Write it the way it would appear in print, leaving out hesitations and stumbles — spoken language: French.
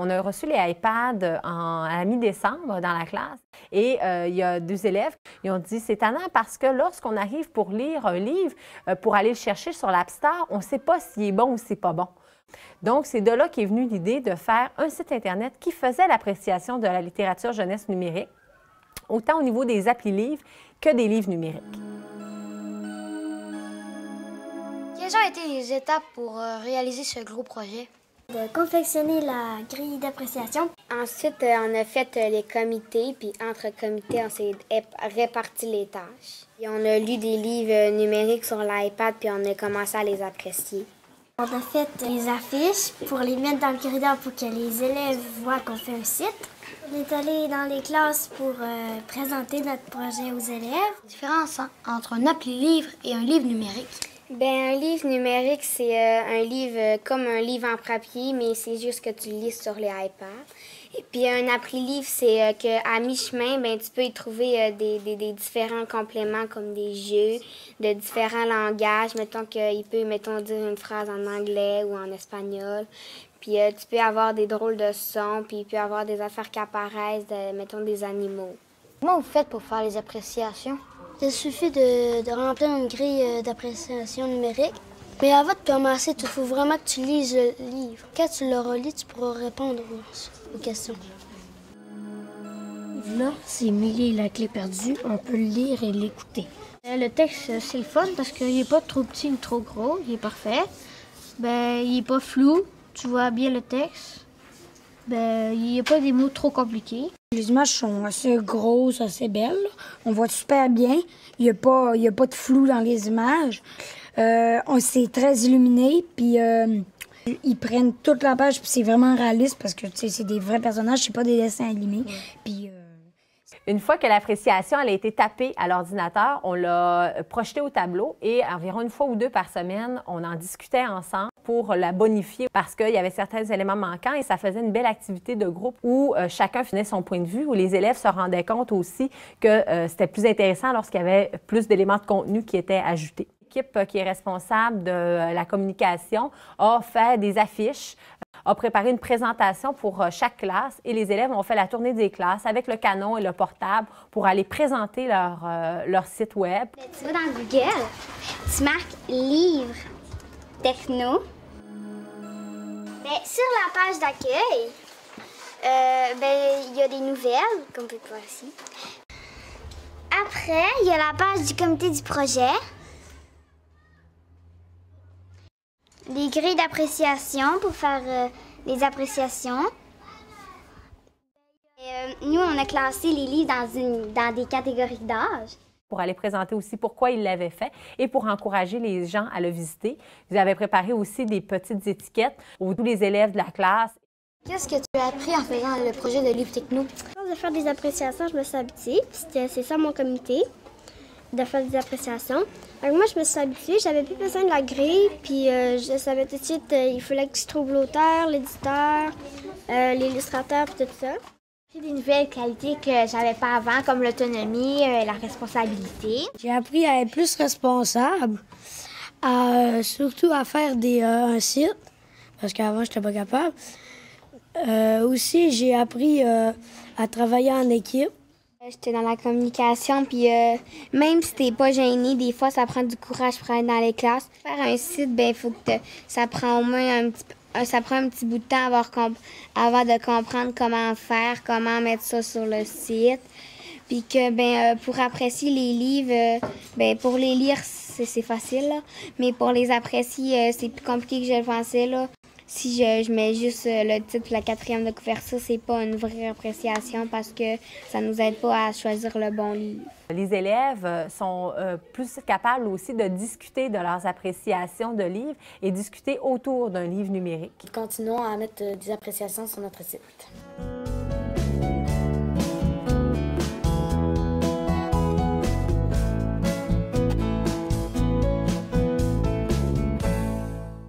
On a reçu les iPads à la mi-décembre dans la classe et il y a 2 élèves qui ont dit « C'est tannant parce que lorsqu'on arrive pour lire un livre, pour aller le chercher sur l'App Store, on ne sait pas s'il est bon ou s'il n'est pas bon. » Donc, c'est de là qu'est venue l'idée de faire un site Internet qui faisait l'appréciation de la littérature jeunesse numérique, autant au niveau des applis livres que des livres numériques. Quelles ont été les étapes pour réaliser ce gros projet? De confectionner la grille d'appréciation. Ensuite, on a fait les comités, puis entre comités, on s'est réparti les tâches. Et on a lu des livres numériques sur l'iPad, puis on a commencé à les apprécier. On a fait les affiches pour les mettre dans le corridor pour que les élèves voient qu'on fait un site. On est allé dans les classes pour présenter notre projet aux élèves. La différence entre un appli livre et un livre numérique? Bien, un livre numérique, c'est un livre comme un livre en papier, mais c'est juste que tu le lis sur les iPads. Et puis un appli livre, c'est qu'à mi-chemin, ben, tu peux y trouver des différents compléments comme des jeux de différents langages. Mettons qu'il peut, dire une phrase en anglais ou en espagnol. Puis tu peux avoir des drôles de sons, puis il peut y avoir des affaires qui apparaissent, mettons des animaux. Comment vous faites pour faire les appréciations? Il suffit de remplir une grille d'appréciation numérique. Mais avant de commencer, il faut vraiment que tu lises le livre. Quand tu l'auras lu, tu pourras répondre aux questions. Là, c'est Millie et la clé perdue. On peut le lire et l'écouter. Le texte, c'est le fun parce qu'il n'est pas trop petit ni trop gros. Il est parfait. Ben, il n'est pas flou. Tu vois bien le texte. Ben, il n'y a pas des mots trop compliqués. Les images sont assez grosses, assez belles. On voit super bien. Il n'y a pas de flou dans les images. C'est très illuminé, puis ils prennent toute la page, puis c'est vraiment réaliste parce que c'est des vrais personnages, c'est pas des dessins animés. Puis, Une fois que l'appréciation a été tapée à l'ordinateur, on l'a projetée au tableau et environ une fois ou 2 par semaine, on en discutait ensemble pour la bonifier parce qu'il y avait certains éléments manquants et ça faisait une belle activité de groupe où chacun faisait son point de vue, où les élèves se rendaient compte aussi que c'était plus intéressant lorsqu'il y avait plus d'éléments de contenu qui étaient ajoutés. L'équipe qui est responsable de la communication a fait des affiches, a préparé une présentation pour chaque classe et les élèves ont fait la tournée des classes avec le canon et le portable pour aller présenter leur site web. Tu vas dans Google, tu marques « Livre techno ». Sur la page d'accueil, il y a des nouvelles, comme tu peux voir ici. Après, il y a la page du comité du projet. Les grilles d'appréciation pour faire les appréciations. Nous, on a classé les livres dans des catégories d'âge. Pour aller présenter aussi pourquoi ils l'avaient fait et pour encourager les gens à le visiter. Ils avaient préparé aussi des petites étiquettes où tous les élèves de la classe. Qu'est-ce que tu as appris en faisant le projet de livre techno? De faire des appréciations, je me suis habituée. C'est ça mon comité, de faire des appréciations. Alors moi, je me suis habituée, j'avais plus besoin de la grille, puis je savais tout de suite, il fallait que je trouve l'auteur, l'éditeur, l'illustrateur, puis tout ça. J'ai des nouvelles qualités que j'avais pas avant, comme l'autonomie, la responsabilité. j'ai appris à être plus responsable, surtout à faire un site, parce qu'avant, je n'étais pas capable. Aussi, j'ai appris à travailler en équipe. J'étais dans la communication, puis même si t'es pas gêné, des fois, ça prend du courage pour aller dans les classes. Faire un site, il faut que ça prend au moins ça prend un petit bout de temps avant de comprendre comment faire, comment mettre ça sur le site. Puis que, pour apprécier les livres, pour les lire, c'est facile, là. Mais pour les apprécier, c'est plus compliqué que je le pensais, là. Si je mets juste le titre et la 4e de couverture, c'est pas une vraie appréciation parce que ça nous aide pas à choisir le bon livre. Les élèves sont plus capables aussi de discuter de leurs appréciations de livres et discuter autour d'un livre numérique. Continuons à mettre des appréciations sur notre site.